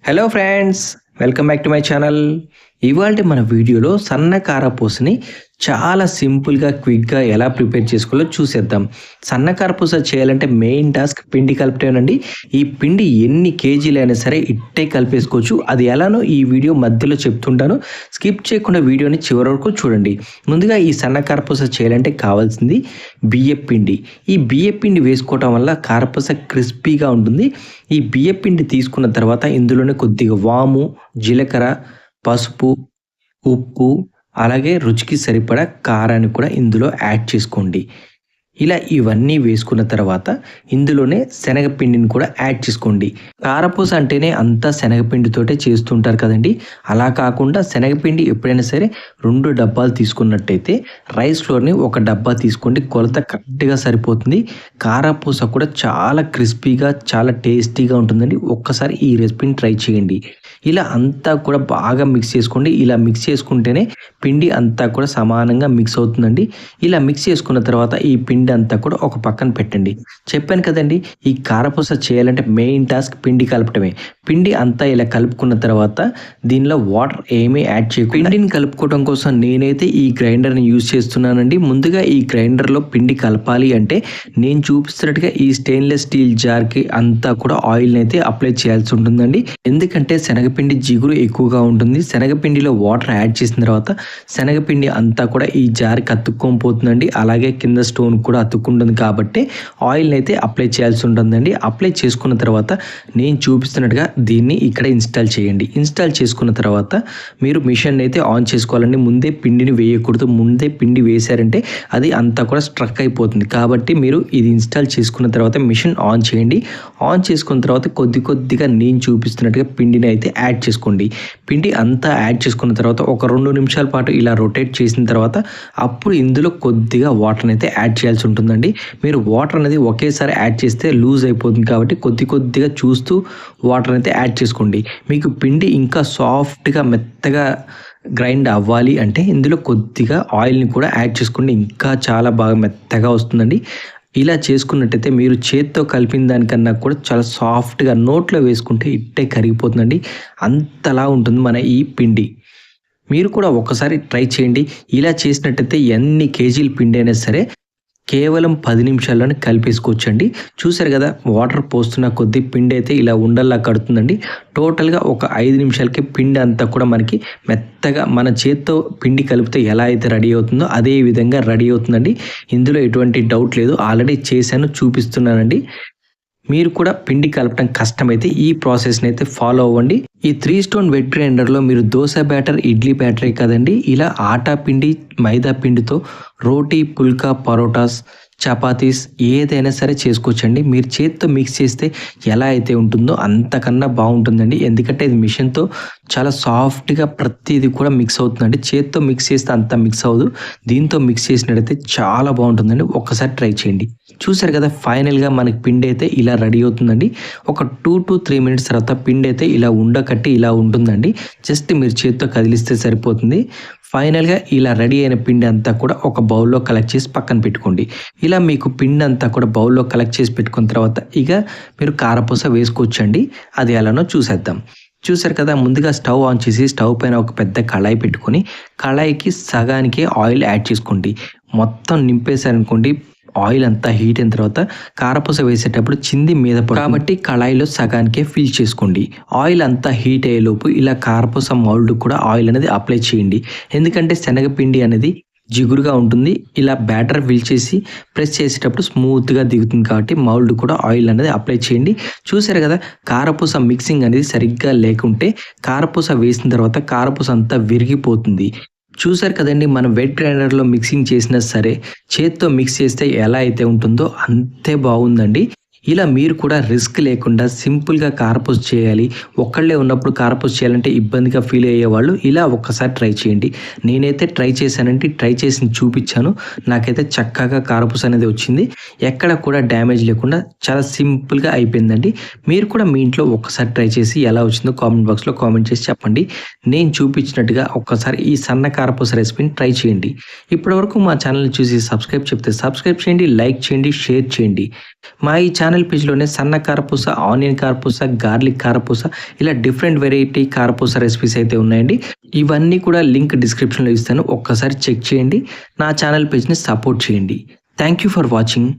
Hello friends, welcome back to my channel. ఇవాళ మన వీడియోలో సన్న కారపూసని చాలా సింపుల్గా క్విక్గా ఎలా ప్రిపేర్ చేసుకోవాలో చూసేద్దాం. సన్న కారపూస చేయాలంటే మెయిన్ టాస్క్ పిండి కలపటమేనండి. ఈ పిండి ఎన్ని కేజీలైనా సరే ఇట్టే కలిపేసుకోవచ్చు. అది ఎలానో ఈ వీడియో మధ్యలో చెప్తుంటాను, స్కిప్ చేయకుండా వీడియోని చివరి వరకు చూడండి. ముందుగా ఈ సన్న కారపూస చేయాలంటే కావాల్సింది బియ్యపిండి. ఈ బియ్యపిండి వేసుకోవటం వల్ల కారపూస క్రిస్పీగా ఉంటుంది. ఈ బియ్యపిండి తీసుకున్న తర్వాత ఇందులోనే కొద్దిగా వాము, జీలకర్ర, పసుపు, ఉప్పు, అలాగే రుచికి సరిపడా కారాన్ని కూడా ఇందులో యాడ్ చేసుకోండి. ఇలా ఇవన్నీ వేసుకున్న తర్వాత ఇందులోనే శనగపిండిని కూడా యాడ్ చేసుకోండి. కారపూస అంటేనే అంతా శనగపిండితోటే చేస్తుంటారు కదండి. అలా కాకుండా శనగపిండి ఎప్పుడైనా సరే 2 డబ్బాలు తీసుకున్నట్టయితే రైస్ ఫ్లోర్ని 1 డబ్బా తీసుకోండి. కొలత కరెక్ట్గా సరిపోతుంది. కారపూస కూడా చాలా క్రిస్పీగా చాలా టేస్టీగా ఉంటుందండి. ఒక్కసారి ఈ రెసిపీని ట్రై చేయండి. ఇలా అంతా కూడా బాగా మిక్స్ చేసుకోండి. ఇలా మిక్స్ చేసుకుంటేనే పిండి అంతా కూడా సమానంగా మిక్స్ అవుతుందండి. ఇలా మిక్స్ చేసుకున్న తర్వాత ఈ పిండి అంతా కూడా ఒక పక్కన పెట్టండి. చెప్పాను కదండి, ఈ కారపూస చేయాలంటే మెయిన్ టాస్క్ పిండి కలపటమే. పిండి అంతా ఇలా కలుపుకున్న తర్వాత దీనిలో వాటర్ ఏమీ యాడ్ చేయకుండా పిండిని కలుపుకోవడం కోసం నేనైతే ఈ గ్రైండర్ని యూజ్ చేస్తున్నానండి. ముందుగా ఈ గ్రైండర్లో పిండి కలపాలి అంటే నేను చూపిస్తున్నట్టుగా ఈ స్టెయిన్లెస్ స్టీల్ జార్కి అంతా కూడా ఆయిల్ని అయితే అప్లై చేయాల్సి ఉంటుందండి. ఎందుకంటే శనగపిండి జిగురు ఎక్కువగా ఉంటుంది. శనగపిండిలో వాటర్ యాడ్ చేసిన తర్వాత శనగపిండి అంతా కూడా ఈ జార్కి అతుక్కొని పోతుందండి. అలాగే కింద స్టోన్ కూడా అతుక్కుంటుంది కాబట్టి ఆయిల్ని అయితే అప్లై చేయాల్సి ఉంటుందండి. అప్లై చేసుకున్న తర్వాత నేను చూపిస్తున్నట్టుగా దీన్ని ఇక్కడ ఇన్స్టాల్ చేయండి. ఇన్స్టాల్ చేసుకున్న తర్వాత మీరు మిషన్ అయితే ఆన్ చేసుకోవాలండి. ముందే పిండిని వేయకూడదు. ముందే పిండి వేశారంటే అది అంతా కూడా స్ట్రక్ అయిపోతుంది. కాబట్టి మీరు ఇది ఇన్స్టాల్ చేసుకున్న తర్వాత మిషన్ ఆన్ చేయండి. ఆన్ చేసుకున్న తర్వాత కొద్దిగా నేను చూపిస్తున్నట్టుగా పిండిని అయితే యాడ్ చేసుకోండి. పిండి అంతా యాడ్ చేసుకున్న తర్వాత ఒక 2 నిమిషాల పాటు ఇలా రొటేట్ చేసిన తర్వాత అప్పుడు ఇందులో కొద్దిగా వాటర్ అయితే యాడ్ చేయాల్సి ఉంటుందండి. మీరు వాటర్ అనేది ఒకేసారి యాడ్ చేస్తే లూజ్ అయిపోతుంది కాబట్టి కొద్దిగా చూస్తూ వాటర్ అయితే యాడ్ చేసుకోండి. మీకు పిండి ఇంకా సాఫ్ట్గా మెత్తగా గ్రైండ్ అవ్వాలి అంటే ఇందులో కొద్దిగా ఆయిల్ని కూడా యాడ్ చేసుకోండి. ఇంకా చాలా బాగా మెత్తగా వస్తుందండి. ఇలా చేసుకున్నట్టయితే మీరు చేత్తో కలిపిన దానికన్నా కూడా చాలా సాఫ్ట్గా నోట్లో వేసుకుంటే ఇట్టే కరిగిపోతుందండి. అంతలా ఉంటుంది మన ఈ పిండి. మీరు కూడా ఒకసారి ట్రై చేయండి. ఇలా చేసినట్టయితే ఎన్ని కేజీల పిండి అయినా సరే కేవలం 10 నిమిషాల్లోనే కలిపేసుకోవచ్చండి. చూసారు కదా, వాటర్ పోస్తున్న కొద్దీ పిండి అయితే ఇలా ఉండల్లా కడుతుందండి. టోటల్గా ఒక 5 నిమిషాలకి పిండి అంతా కూడా మనకి మెత్తగా మన చేత్తో పిండి కలిపితే ఎలా అయితే రెడీ అవుతుందో అదే విధంగా రెడీ అవుతుందండి. ఇందులో ఎటువంటి డౌట్ లేదు. ఆల్రెడీ చేశాను, చూపిస్తున్నానండి. మీరు కూడా పిండి కలపడం కష్టమైతే ఈ ప్రాసెస్ని అయితే ఫాలో అవ్వండి. ఈ 3 స్టోన్ వెట్ గ్రైండర్లో మీరు దోశ బ్యాటర్, ఇడ్లీ బ్యాటరే కదండి, ఇలా ఆటా పిండి, మైదా పిండితో రోటీ, పుల్కా, పరోటాస్, చపాతీస్ ఏదైనా సరే చేసుకోవచ్చండి. మీరు చేత్తో మిక్స్ చేస్తే ఎలా అయితే ఉంటుందో అంతకన్నా బాగుంటుందండి. ఎందుకంటే ఇది మిషన్తో చాలా సాఫ్ట్గా ప్రతిదీ కూడా మిక్స్ అవుతుందండి. చేత్తో మిక్స్ చేస్తే అంత మిక్స్ అవ్వదు. దీంతో మిక్స్ చేసినట్టయితే చాలా బాగుంటుందండి. ఒక్కసారి ట్రై చేయండి. చూసారు కదా, ఫైనల్గా మనకి పిండి అయితే ఇలా రెడీ అవుతుందండి. ఒక 2 to 3 మినిట్స్ తర్వాత పిండి అయితే ఇలా ఉండకట్టి ఇలా ఉంటుందండి. జస్ట్ మీరు చేత్తో కదిలిస్తే సరిపోతుంది. ఫైనల్గా ఇలా రెడీ అయిన పిండి అంతా కూడా ఒక బౌల్లో కలెక్ట్ చేసి పక్కన పెట్టుకోండి. ఇలా మీకు పిండి అంతా కూడా బౌల్లో కలెక్ట్ చేసి పెట్టుకున్న తర్వాత ఇక మీరు కారపూస వేసుకోవచ్చండి. అది ఎలానో చూసేద్దాం. చూసారు కదా, ముందుగా స్టవ్ ఆన్ చేసి స్టవ్ పైన ఒక పెద్ద కళాయి పెట్టుకొని కళాయికి సగానికి ఆయిల్ యాడ్ చేసుకోండి. మొత్తం నింపేశారనుకోండి, ఆయిల్ అంతా హీట్ అయిన తర్వాత కారపూస వేసేటప్పుడు చింది మీద పడుతుంది. కాబట్టి కళాయిలో సగానికే ఫిల్ చేసుకోండి. ఆయిల్ అంతా హీట్ అయ్యేలోపు ఇలా కారపూస మౌల్డ్ కూడా ఆయిల్ అనేది అప్లై చేయండి. ఎందుకంటే శనగపిండి అనేది జిగురుగా ఉంటుంది. ఇలా బ్యాటర్ ఫిల్ చేసి ప్రెస్ చేసేటప్పుడు స్మూత్గా దిగుతుంది కాబట్టి మౌల్డ్ కూడా ఆయిల్ అనేది అప్లై చేయండి. చూసారు కదా, కారపూస మిక్సింగ్ అనేది సరిగ్గా లేకుంటే కారపూస వేసిన తర్వాత కారపూస అంతా విరిగిపోతుంది. చూసారు కదండి, మనం వెట్ గ్రైండర్లో మిక్సింగ్ చేసినా సరే చేత్తో మిక్స్ చేస్తే ఎలా అయితే ఉంటుందో అంతే బాగుందండి. ఇలా మీరు కూడా రిస్క్ లేకుండా సింపుల్గా కారపూస చేయాలి, ఒక్కళ్ళే ఉన్నప్పుడు కారపూస చేయాలంటే ఇబ్బందిగా ఫీల్ అయ్యేవాళ్ళు ఇలా ఒక్కసారి ట్రై చేయండి. నేనైతే ట్రై చేశానంటే ట్రై చేసి చూపించాను. నాకైతే చక్కగా కారపూస అనేది వచ్చింది. ఎక్కడ కూడా డ్యామేజ్ లేకుండా చాలా సింపుల్గా అయిపోయిందండి. మీరు కూడా మీ ఇంట్లో ఒక్కసారి ట్రై చేసి ఎలా వచ్చిందో కామెంట్ బాక్స్లో కామెంట్ చేసి చెప్పండి. నేను చూపించినట్టుగా ఒక్కసారి ఈ సన్న కారపూస రెసిపీని ట్రై చేయండి. ఇప్పటివరకు మా ఛానల్ని చూసి సబ్స్క్రైబ్ చేయండి, లైక్ చేయండి, షేర్ చేయండి. మా ఈ ఛానల్ పేజ్లోనే సన్న కారపూస, ఆనియన్ కారపూస, గార్లిక్ కారపూస ఇలా డిఫరెంట్ వెరైటీ కారపూస రెసిపీస్ అయితే ఉన్నాయండి. ఇవన్నీ కూడా లింక్ డిస్క్రిప్షన్లో ఇస్తాను, ఒక్కసారి చెక్ చేయండి. నా ఛానల్ పేజ్ని సపోర్ట్ చేయండి. Thank you for watching.